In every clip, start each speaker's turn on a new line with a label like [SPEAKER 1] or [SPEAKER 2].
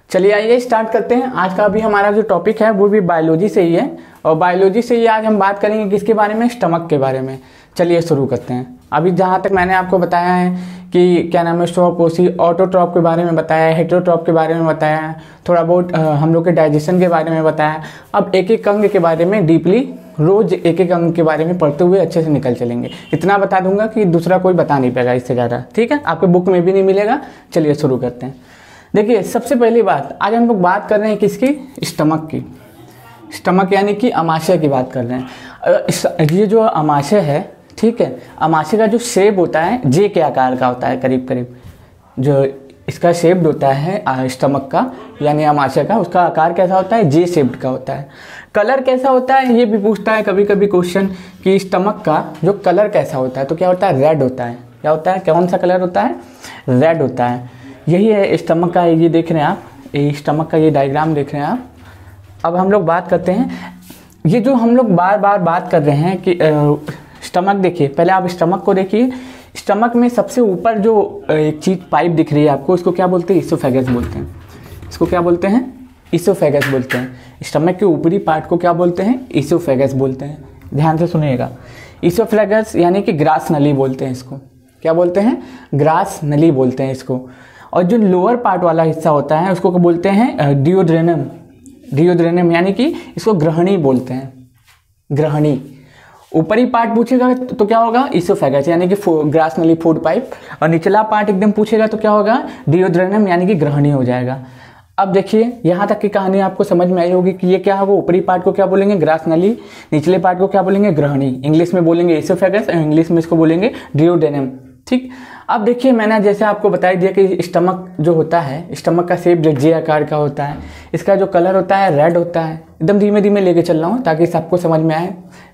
[SPEAKER 1] चलिए आइए स्टार्ट करते हैं। आज का भी हमारा जो टॉपिक है वो भी बायोलॉजी से ही है और बायोलॉजी से ही आज हम बात करेंगे किसके बारे में, स्टमक के बारे में। चलिए शुरू करते हैं। अभी जहाँ तक मैंने आपको बताया है कि क्या नाम है, स्टोपोसी ऑटोट्रॉप के बारे में बताया है, हेटेरोट्रॉप के बारे में बताया है, थोड़ा बहुत हम लोग के डाइजेशन के बारे में बताया है। अब एक एक अंग के बारे में डीपली रोज एक एक अंग के बारे में पढ़ते हुए अच्छे से निकल चलेंगे। इतना बता दूंगा कि दूसरा कोई बता नहीं पाएगा इससे ज़्यादा, ठीक है। आपके बुक में भी नहीं मिलेगा। चलिए शुरू करते हैं। देखिए सबसे पहली बात, आज हम लोग बात कर रहे हैं किसकी, स्टमक की। स्टमक यानी कि अमाशय की बात कर रहे हैं। ये जो अमाशय है, ठीक है, अमाशय का जो शेप होता है जे के आकार का होता है, करीब करीब जो इसका शेप होता है स्टमक का यानी अमाशय का, उसका आकार कैसा होता है, जे शेप्ड का होता है। कलर कैसा होता है ये भी पूछता है कभी कभी क्वेश्चन कि स्टमक का जो कलर कैसा होता है, तो क्या होता है, रेड होता है। क्या होता है, कौन सा कलर होता है, रेड होता है। यही है स्टमक का, ये देख रहे हैं आप, ये स्टमक का ये डायग्राम देख रहे हैं आप। अब हम लोग बात करते हैं, ये जो हम लोग बार बार बात कर रहे हैं कि स्टमक, देखिए पहले आप स्टमक को देखिए। स्टमक में सबसे ऊपर जो एक चीज़ पाइप दिख रही है आपको, इसको क्या बोलते हैं, इसोफेगस बोलते हैं। इसको क्या बोलते हैं, इसोफेगस बोलते हैं। स्टमक के ऊपरी पार्ट को क्या बोलते हैं, इसोफेगस बोलते हैं। ध्यान से सुनिएगा, इसोफेगस यानी कि ग्रास नली बोलते हैं इसको। क्या बोलते हैं, ग्रास नली बोलते हैं इसको। और जो लोअर पार्ट वाला हिस्सा होता है उसको बोलते हैं डियोड्रेनम। डियोड्रेनम यानी कि इसको ग्रहणी बोलते हैं, ग्रहणी। ऊपरी पार्ट पूछेगा तो क्या होगा, इसोफेगस यानी कि ग्रास नली, फूड पाइप। और निचला पार्ट एकदम पूछेगा तो क्या होगा, डियोड्रेनम यानी कि ग्रहणी हो जाएगा। अब देखिए यहाँ तक की कहानी आपको समझ में आई होगी कि ये क्या होगा, ऊपरी पार्ट को क्या बोलेंगे, ग्रास नली, निचले पार्ट को क्या बोलेंगे, ग्रहणी। इंग्लिश में बोलेंगे इसोफेगस और इंग्लिश में इसको बोलेंगे डियोड्रेनम, ठीक। अब देखिए मैंने जैसे आपको बता दिया कि स्टमक जो होता है, स्टमक का शेप जे आकार का होता है। इसका जो कलर होता है रेड होता है। एकदम धीमे धीमे लेके चल रहा हूँ ताकि सबको समझ में आए,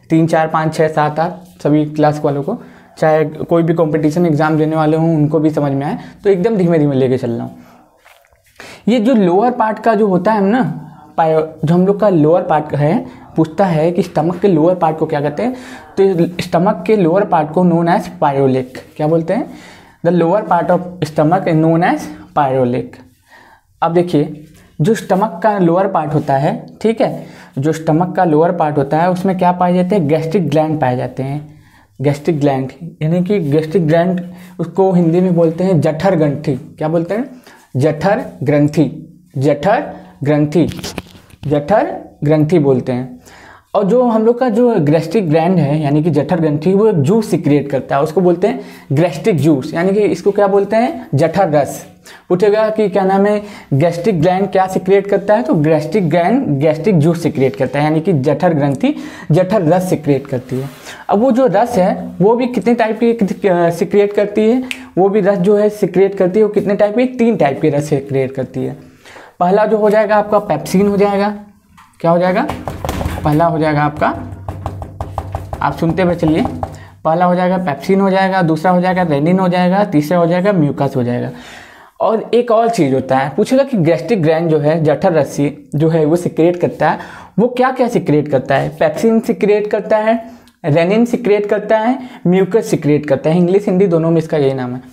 [SPEAKER 1] 3 4 5 6 7 8 सभी क्लास वालों को, चाहे कोई भी कंपटीशन एग्जाम देने वाले हों उनको भी समझ में आए, तो एकदम धीमे धीमे लेके चल रहा हूँ। ये जो लोअर पार्ट का जो होता है ना, जो हम लोग का लोअर पार्ट है, पूछता है कि स्टमक के लोअर पार्ट को क्या कहते हैं, तो स्टमक के लोअर पार्ट को नोन एज पायरोलेक। क्या बोलते हैं, the lower part of stomach is known as pyloric. अब देखिए जो स्टमक का लोअर पार्ट होता है, ठीक है, जो स्टमक का लोअर पार्ट होता है उसमें क्या पाए जाते हैं, गैस्ट्रिक ग्लैंड पाए जाते हैं। गैस्ट्रिक ग्लैंड यानी कि गैस्ट्रिक ग्लैंड, उसको हिंदी में बोलते हैं जठर ग्रंथि। क्या बोलते हैं, जठर ग्रंथि, जठर ग्रंथि, जठर ग्रंथि बोलते हैं। और जो हम लोग का जो गैस्ट्रिक ग्लैंड है यानी कि जठर ग्रंथि, वो एक जूस सिक्रिएट करता है, उसको बोलते हैं गैस्ट्रिक जूस, यानी कि इसको क्या बोलते हैं, जठर रस। पूछेगा कि क्या नाम है, गैस्ट्रिक ग्लैंड क्या सिक्रिएट करता है, तो gastric gland gastric juice secrete करता है, यानी कि जठर ग्रंथि जठर रस सिक्रिएट करती है। अब वो जो रस है वो भी कितने टाइप की सिक्रिएट करती है, वो भी रस जो है सिक्रिएट करती है, वो कितने टाइप की, 3 टाइप की रस सिक्रिएट करती है। पहला जो हो जाएगा आपका पेप्सिन हो जाएगा। क्या हो जाएगा, पहला हो जाएगा आपका, आप सुनते हुए चलिए, पहला हो जाएगा पेप्सिन हो जाएगा, दूसरा हो जाएगा रेनिन हो जाएगा, तीसरा हो जाएगा म्यूकस हो जाएगा। और एक और चीज़ होता है, पूछेगा कि गैस्ट्रिक ग्लैंड जो है, जठर रस्सी जो है वो सिक्रिएट करता है, वो क्या क्या सिक्रिएट करता है, पेप्सिन सिक्रिएट करता है, रेनिन सिक्रिएट करता है, म्यूकस सिक्रिएट करता है। इंग्लिश हिंदी दोनों में इसका यही नाम है।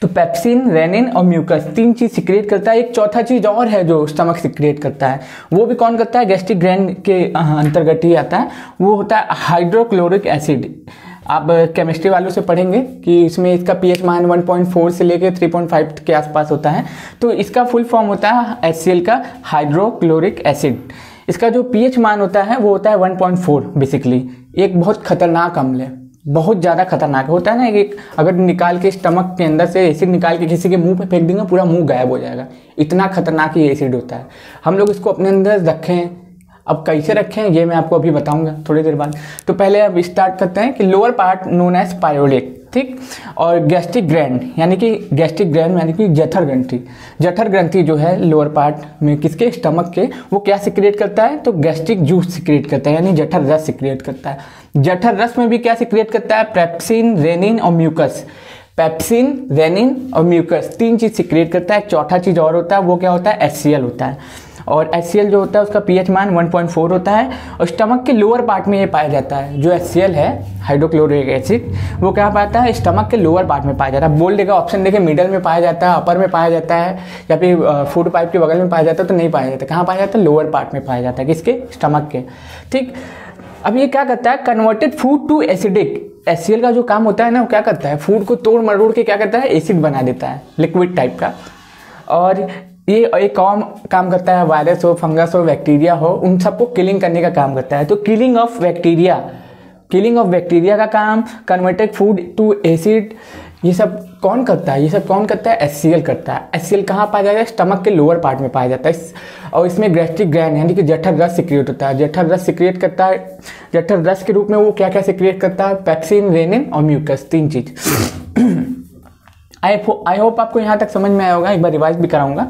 [SPEAKER 1] तो पेप्सिन, रेनिन और म्यूकस 3 चीज सिक्रिएट करता है। एक चौथा चीज और है जो स्टमक सिक्रिएट करता है, वो भी कौन करता है, गैस्ट्रिक ग्लैंड के अंतर्गत ही आता है, वो होता है हाइड्रोक्लोरिक एसिड। आप केमिस्ट्री वालों से पढ़ेंगे कि इसमें इसका पीएच मान 1.4 से लेके 3.5 के आसपास होता है। तो इसका फुल फॉर्म होता है HCl का, हाइड्रोक्लोरिक एसिड। इसका जो पीएच मान होता है वो होता है 1.4। बेसिकली एक बहुत खतरनाक अम्ल है, बहुत ज़्यादा खतरनाक होता है ना। एक अगर निकाल के स्टमक के अंदर से एसिड निकाल के किसी के मुंह पे फेंक देंगे, पूरा मुंह गायब हो जाएगा, इतना खतरनाक ये एसिड होता है। हम लोग इसको अपने अंदर रखें, अब कैसे रखें ये मैं आपको अभी बताऊंगा थोड़ी देर बाद। तो पहले अब स्टार्ट करते हैं कि लोअर पार्ट नोन एज पायरोलेक, ठीक। और गैस्ट्रिक ग्लैंड यानी कि गैस्ट्रिक ग्लैंड यानी कि जठर ग्रंथि, जठर ग्रंथि जो है लोअर पार्ट में किसके, स्टमक के, वो क्या सिक्रिएट करता है, तो गैस्ट्रिक जूस सिक्रिएट करता है, यानी जठर रस सिक्रिएट करता है। जठर रस में भी क्या सिक्रिएट करता है, पेप्सिन, रेनिन और म्यूकस। पेप्सिन, रेनिन और म्यूकस 3 चीज सिक्रिएट करता है। चौथा चीज और होता है, वो क्या होता है, HCl होता है। और HCl जो होता है उसका pH मान 1.4 होता है और स्टमक के लोअर पार्ट में ये पाया जाता है। जो HCl है हाइड्रोक्लोरिक एसिड वो क्या पाता है स्टमक के लोअर पार्ट में पाया जाता है। बोल देगा ऑप्शन देखे मिडल में पाया जाता है, अपर में पाया जाता है या फिर फूड पाइप के बगल में पाया जाता है, तो नहीं पाया जाता। कहाँ पाया जाता है लोअर पार्ट में पाया जाता है, किसके स्टमक के। ठीक, अब ये क्या करता है converted food to acidic. HCl का जो काम होता है ना वो क्या करता है फूड को तोड़ मरोड़ के क्या करता है एसिड बना देता है लिक्विड टाइप का। और ये एक और काम करता है वायरस हो फंगस हो बैक्टीरिया हो उन सबको किलिंग करने का काम करता है। तो किलिंग ऑफ बैक्टीरिया का काम, कन्वर्टेड फूड टू एसिड, ये सब कौन करता है HCl करता है। HCl कहाँ पाया जाता है स्टमक के लोअर पार्ट में पाया जाता है और इसमें गैस्ट्रिक ग्लैंड यानी कि जठर रस सिक्रिएट होता है। जठर रस सिक्रिएट करता है, जठर रस के रूप में वो क्या क्या सिक्रिएट करता है पेप्सिन, रेनिन और म्यूकस, 3 चीज। आई होप आपको यहाँ तक समझ में आया होगा, एक बार रिवाइज भी कराऊंगा।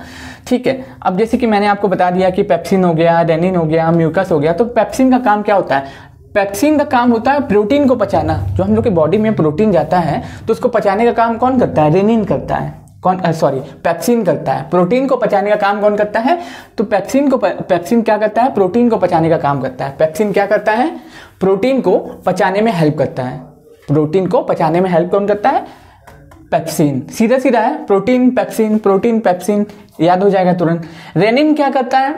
[SPEAKER 1] ठीक है, अब जैसे कि मैंने आपको बता दिया कि पेप्सिन हो गया, रेनिन हो गया, म्यूकस हो गया। तो पेप्सिन का काम क्या होता है पेप्सिन का काम होता है प्रोटीन को पचाना। जो हम लोग के बॉडी में प्रोटीन जाता है तो उसको पचाने का काम कौन करता है रेनिन करता है, पेप्सिन करता है। प्रोटीन को पचाने का काम कौन करता है तो पेप्सिन क्या करता है प्रोटीन को पचाने का काम करता है। पेप्सिन क्या करता है प्रोटीन को पचाने में हेल्प करता है। प्रोटीन को पचाने में हेल्प कौन करता है पेप्सिन। सीधा सीधा है प्रोटीन पेप्सिन याद हो जाएगा तुरंत। रेनिन क्या करता है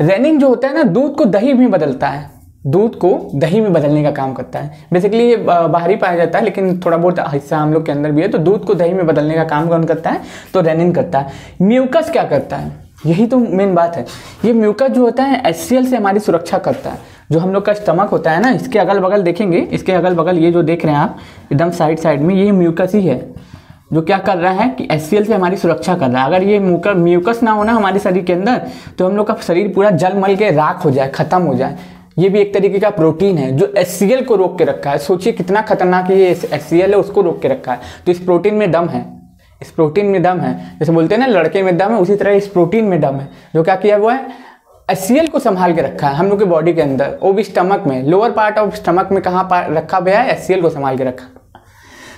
[SPEAKER 1] रेनिन जो होता है ना दूध को दही में बदलता है, दूध को दही में बदलने का काम करता है। बेसिकली ये बाहरी पाया जाता है लेकिन थोड़ा बहुत हिस्सा हम लोग के अंदर भी है। तो दूध को दही में बदलने का काम कौन करता है तो रेनिन करता है। म्यूकस क्या करता है यही तो मेन बात है। ये म्यूकस जो होता है HCl से हमारी सुरक्षा करता है। जो हम लोग का स्टमक होता है ना इसके अगल बगल देखेंगे, इसके अगल बगल ये जो देख रहे हैं आप एकदम साइड में ये म्यूकस ही है जो क्या कर रहा है कि HCl से हमारी सुरक्षा कर रहा है। अगर ये म्यूकस ना होना हमारे शरीर के अंदर तो हम लोग का शरीर पूरा जल मल के राख हो जाए, खत्म हो जाए। ये भी एक तरीके का प्रोटीन है जो HCl को रोक के रखा है। सोचिए कितना खतरनाक ये HCl है, उसको रोक के रखा है। तो इस प्रोटीन में दम है, इस प्रोटीन में दम है। जैसे बोलते हैं ना लड़के में दम है, उसी तरह इस प्रोटीन में दम है जो क्या किया हुआ है HCl को संभाल के रखा है हम लोग के बॉडी के अंदर। वो भी स्टमक में, लोअर पार्ट ऑफ स्टमक में कहाँ रखा गया है HCl को संभाल के रखा।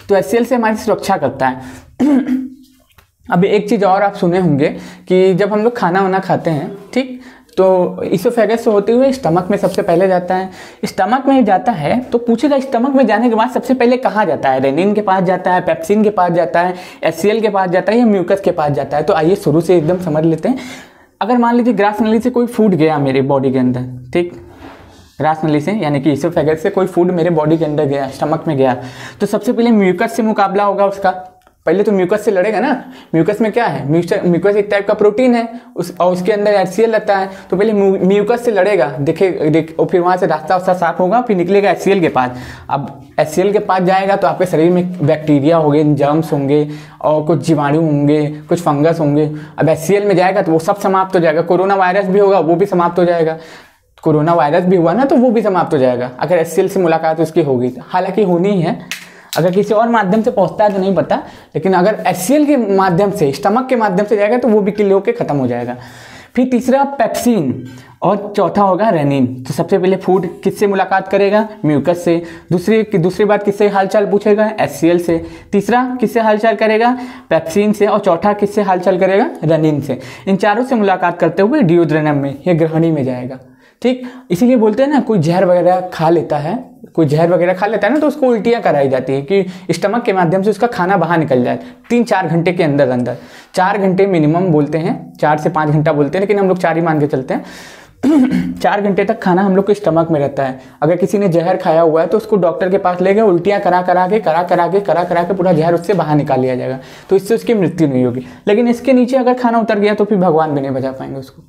[SPEAKER 1] तो HCl से हमारी सुरक्षा करता है। अब एक चीज़ और आप सुने होंगे कि जब हम लोग खाना वाना खाते हैं ठीक तो इसोफेगस से होते हुए स्टमक में सबसे पहले जाता है। स्टमक में जाता है तो पूछेगा स्टमक में जाने के बाद सबसे पहले कहाँ जाता है रेनिन के पास जाता है, पेप्सिन के पास जाता है, HCl के पास जाता है या म्यूकस के पास जाता है। तो आइए शुरू से एकदम समझ लेते हैं। अगर मान लीजिए ग्रास नली से कोई फूड गया मेरे बॉडी के अंदर ठीक ग्रास नली से यानी कि इसोफेगस से कोई फूड मेरे बॉडी के अंदर गया, स्टमक में गया, तो सबसे पहले म्यूकस से मुकाबला होगा उसका। पहले तो म्यूकस से लड़ेगा ना। म्यूकस में क्या है म्यूकस एक टाइप का प्रोटीन है और उसके अंदर HCl रहता है। तो पहले म्यूकस से लड़ेगा और फिर वहाँ से रास्ता साफ होगा, फिर निकलेगा HCl के पास। अब HCl के पास जाएगा तो आपके शरीर में बैक्टीरिया होंगे, जर्म्स होंगे और कुछ जीवाणु होंगे, कुछ फंगस होंगे। अब HCl में जाएगा तो वो सब समाप्त हो जाएगा। कोरोना वायरस भी होगा वो भी समाप्त हो जाएगा। कोरोना वायरस भी हुआ ना तो वो भी समाप्त हो जाएगा अगर HCl से मुलाकात उसकी होगी। हालांकि होनी ही है, अगर किसी और माध्यम से पहुंचता है तो नहीं पता, लेकिन अगर HCl के माध्यम से स्टमक के माध्यम से जाएगा तो वो भी किल होकर खत्म हो जाएगा। फिर तीसरा पेप्सिन और चौथा होगा रेनिन। तो सबसे पहले फूड किससे मुलाकात करेगा म्यूकस से, दूसरी बात किससे हालचाल पूछेगा HCl से, तीसरा किससे हालचाल करेगा पेप्सिन से और चौथा किससे हालचाल करेगा रेनिन से। इन चारों से मुलाकात करते हुए डियोड्रेनम में या ग्रहणी में जाएगा। ठीक, इसीलिए बोलते हैं ना कोई जहर वगैरह खा लेता है ना तो उसको उल्टियाँ कराई जाती है कि स्टमक के माध्यम से उसका खाना बाहर निकल जाए 3-4 घंटे के अंदर 4 घंटे मिनिमम बोलते हैं, 4 से 5 घंटा बोलते हैं लेकिन हम लोग 4 ही मान के चलते हैं। 4 घंटे तक खाना हम लोग के स्टमक में रहता है। अगर किसी ने जहर खाया हुआ है तो उसको डॉक्टर के पास ले गए, उल्टियाँ करा करा के पूरा जहर उससे बाहर निकाल लिया जाएगा। तो इससे उसकी मृत्यु नहीं होगी। लेकिन इसके नीचे अगर खाना उतर गया तो फिर भगवान भी नहीं बचा पाएंगे उसको।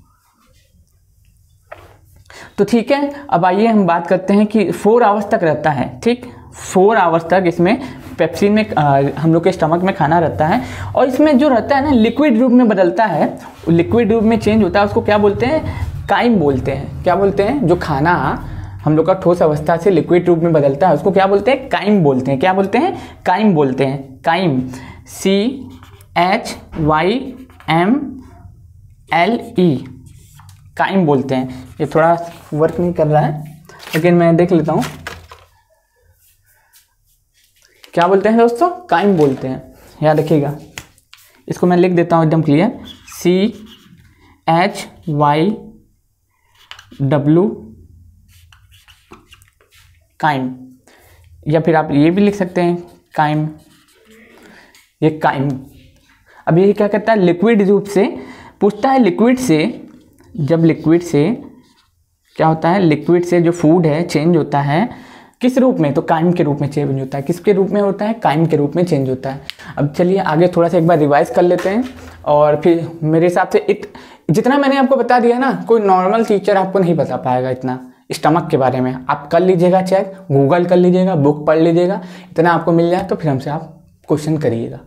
[SPEAKER 1] तो ठीक है, अब आइए हम बात करते हैं कि 4 आवर्स तक रहता है। ठीक, 4 आवर्स तक इसमें पेप्सिन में हम लोग के स्टमक में खाना रहता है और इसमें जो रहता है ना लिक्विड रूप में बदलता है, लिक्विड रूप में चेंज होता है। उसको क्या बोलते हैं काइम बोलते हैं। क्या बोलते हैं जो खाना हम लोग का ठोस अवस्था से लिक्विड रूप में बदलता है उसको क्या बोलते हैं काइम बोलते हैं। क्या बोलते हैं काइम बोलते हैं। काइम CHYMLE काइम बोलते हैं। ये थोड़ा वर्क नहीं कर रहा है लेकिन मैं देख लेता हूँ। क्या बोलते हैं दोस्तों काइम बोलते हैं, याद रखिएगा। इसको मैं लिख देता हूँ एकदम क्लियर वाई डब्लू काइम, या फिर आप ये भी लिख सकते हैं काइम, ये काइम। अब ये क्या करता है, लिक्विड रूप से पूछता है, लिक्विड से, जब लिक्विड से क्या होता है, लिक्विड से जो फूड है चेंज होता है किस रूप में, तो काइम के रूप में चेंज होता है। किसके रूप में होता है, काइम के रूप में चेंज होता है। अब चलिए आगे थोड़ा सा एक बार रिवाइज कर लेते हैं, और फिर मेरे हिसाब से जितना मैंने आपको बता दिया ना, कोई नॉर्मल टीचर आपको नहीं बता पाएगा इतना स्टमक के बारे में। आप कर लीजिएगा चेक, गूगल कर लीजिएगा, बुक पढ़ लीजिएगा, इतना आपको मिल जाए तो फिर हमसे आप क्वेश्चन करिएगा।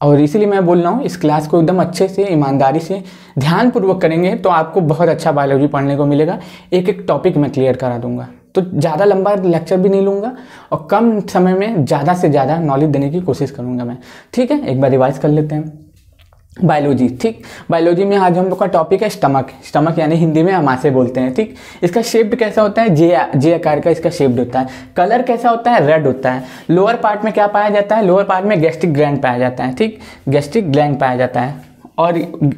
[SPEAKER 1] और इसीलिए मैं बोल रहा हूँ इस क्लास को एकदम अच्छे से, ईमानदारी से, ध्यानपूर्वक करेंगे तो आपको बहुत अच्छा बायोलॉजी पढ़ने को मिलेगा। एक एक टॉपिक मैं क्लियर करा दूंगा, तो ज़्यादा लंबा लेक्चर भी नहीं लूँगा और कम समय में ज़्यादा से ज़्यादा नॉलेज देने की कोशिश करूँगा मैं। ठीक है, एक बार रिवाइज कर लेते हैं बायोलॉजी। ठीक, बायोलॉजी में आज हम लोग का टॉपिक है स्टमक। स्टमक यानी हिंदी में अमाशय बोलते हैं। ठीक, इसका शेप कैसा होता है, जे आकार का इसका शेप होता है। कलर कैसा होता है, रेड होता है। लोअर पार्ट में क्या पाया जाता है, लोअर पार्ट में गैस्ट्रिक ग्लैंड पाया जाता है। ठीक, गैस्ट्रिक ग्लैंड पाया जाता है। और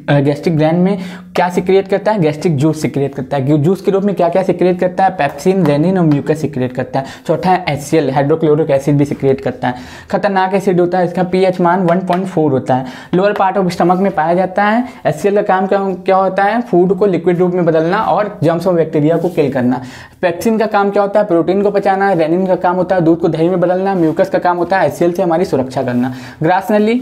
[SPEAKER 1] गैस्ट्रिक ग्लैंड में क्या सिक्रिएट करता है, गैस्ट्रिक जूस सिक्रिएट करता है। जूस के रूप में क्या क्या सिक्रिएट करता है, पेप्सिन, रेनिन और म्यूकस सिक्रिएट करता है। चौथा है HCl, हाइड्रोक्लोरिक एसिड भी सिक्रिएट करता है। खतरनाक एसिड होता है, इसका pH मान 1.4 होता है। लोअर पार्ट ऑफ स्टमक में पाया जाता है। HCl का काम क्या होता है, फूड को लिक्विड रूप में बदलना और जर्म्स और बैक्टीरिया को किल करना। पेप्सिन का काम क्या होता है, प्रोटीन को पचाना। रेनिन का काम होता है दूध को दही में बदलना। म्यूकस का काम होता है HCl से हमारी सुरक्षा करना। ग्रास नली,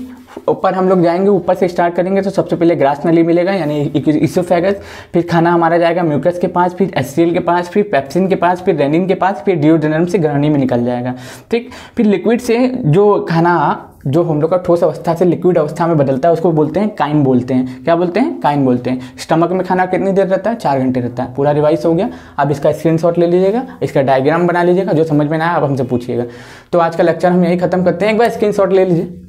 [SPEAKER 1] ऊपर हम लोग जाएंगे, ऊपर से स्टार्ट करेंगे तो सबसे पहले ग्रास नली मिलेगा यानी इसोफेगस, फिर खाना हमारा जाएगा म्यूकस के पास, फिर HCl के पास, फिर पेप्सिन के पास, फिर रेनिन के पास, फिर डिओडेनम से ग्रहणी में निकल जाएगा। ठीक, फिर लिक्विड से जो खाना जो हम लोग का ठोस अवस्था से लिक्विड अवस्था में बदलता है उसको बोलते हैं काइम बोलते हैं। क्या बोलते हैं, काइम बोलते हैं। स्टमक में खाना कितनी देर रहता है, 4 घंटे रहता है। पूरा रिवाइज हो गया। अब इसका स्क्रीनशॉट ले लीजिएगा, इसका डायग्राम बना लीजिएगा, जो समझ में ना आए आप हमसे पूछिएगा। तो आज का लेक्चर हम यही खत्म करते हैं। एक बार स्क्रीनशॉट ले लीजिए।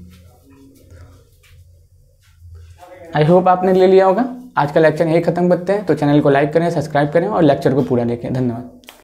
[SPEAKER 1] आई होप आपने ले लिया होगा। आज का लेक्चर यही खत्म करते हैं। तो चैनल को लाइक करें, सब्सक्राइब करें और लेक्चर को पूरा देखें। धन्यवाद।